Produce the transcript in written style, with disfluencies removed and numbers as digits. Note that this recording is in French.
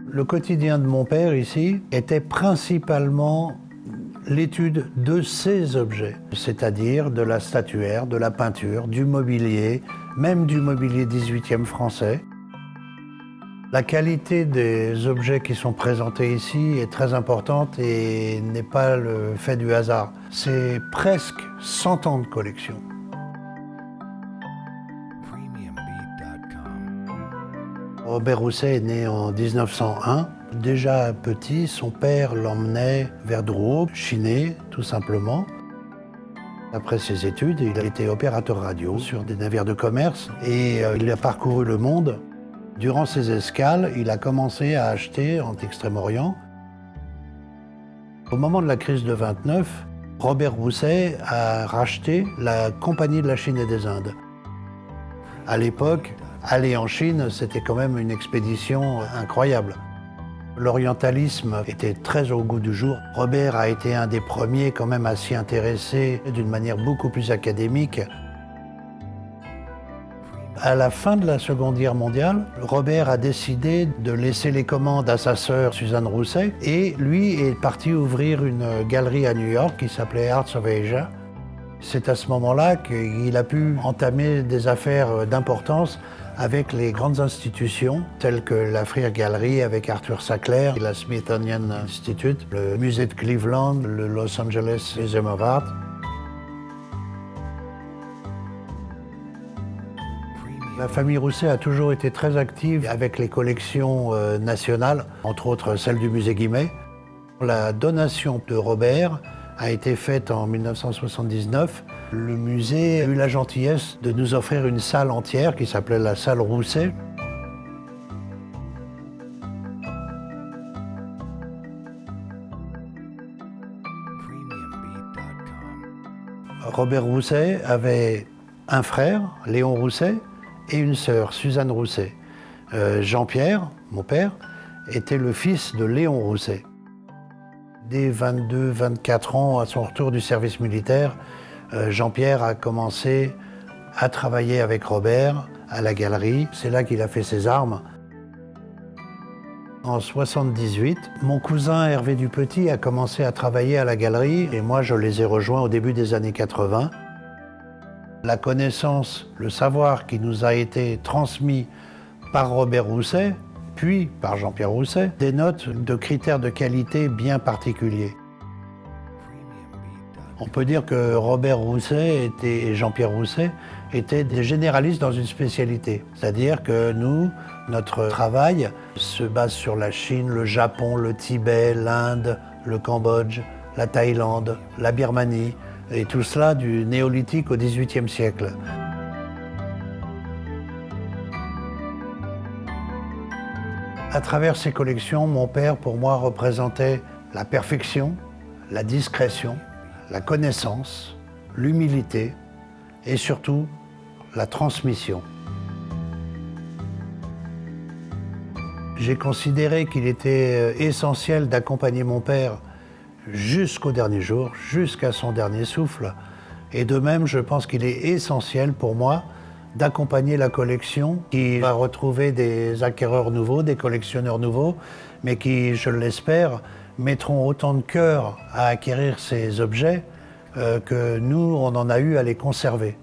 Le quotidien de mon père ici était principalement l'étude de ces objets, c'est-à-dire de la statuaire, de la peinture, du mobilier, même du mobilier 18e français. La qualité des objets qui sont présentés ici est très importante et n'est pas le fait du hasard. C'est presque 100 ans de collection. Robert Rousset est né en 1901. Déjà petit, son père l'emmenait vers Drouot, chiner, tout simplement. Après ses études, il a été opérateur radio sur des navires de commerce et il a parcouru le monde. Durant ses escales, il a commencé à acheter en Extrême-Orient. Au moment de la crise de 29, Robert Rousset a racheté la Compagnie de la Chine et des Indes. À l'époque, aller en Chine, c'était quand même une expédition incroyable. L'orientalisme était très au goût du jour. Robert a été un des premiers quand même à s'y intéresser d'une manière beaucoup plus académique. À la fin de la Seconde Guerre mondiale, Robert a décidé de laisser les commandes à sa sœur Suzanne Rousset et lui est parti ouvrir une galerie à New York qui s'appelait Arts of Asia. C'est à ce moment-là qu'il a pu entamer des affaires d'importance avec les grandes institutions telles que la Freer Gallery avec Arthur Sackler, la Smithsonian Institute, le musée de Cleveland, le Los Angeles Museum of Art. La famille Rousset a toujours été très active avec les collections nationales, entre autres celle du musée Guimet. La donation de Robert a été faite en 1979. Le musée a eu la gentillesse de nous offrir une salle entière qui s'appelait la salle Rousset. Robert Rousset avait un frère, Léon Rousset, et une sœur, Suzanne Rousset. Jean-Pierre, mon père, était le fils de Léon Rousset. Dès 22-24 ans, à son retour du service militaire, Jean-Pierre a commencé à travailler avec Robert à la galerie. C'est là qu'il a fait ses armes. En 78, mon cousin Hervé Dupetit a commencé à travailler à la galerie et moi je les ai rejoints au début des années 80. La connaissance, le savoir qui nous a été transmis par Robert Rousset, puis par Jean-Pierre Rousset, dénote de critères de qualité bien particuliers. On peut dire que Robert Rousset et Jean-Pierre Rousset étaient des généralistes dans une spécialité. C'est-à-dire que nous, notre travail se base sur la Chine, le Japon, le Tibet, l'Inde, le Cambodge, la Thaïlande, la Birmanie, et tout cela du néolithique au XVIIIe siècle. À travers ces collections, mon père, pour moi, représentait la perfection, la discrétion, la connaissance, l'humilité et surtout la transmission. J'ai considéré qu'il était essentiel d'accompagner mon père jusqu'au dernier jour, jusqu'à son dernier souffle. Et de même, je pense qu'il est essentiel pour moi d'accompagner la collection qui va retrouver des acquéreurs nouveaux, des collectionneurs nouveaux, mais qui, je l'espère, mettront autant de cœur à acquérir ces objets que nous, on en a eu à les conserver.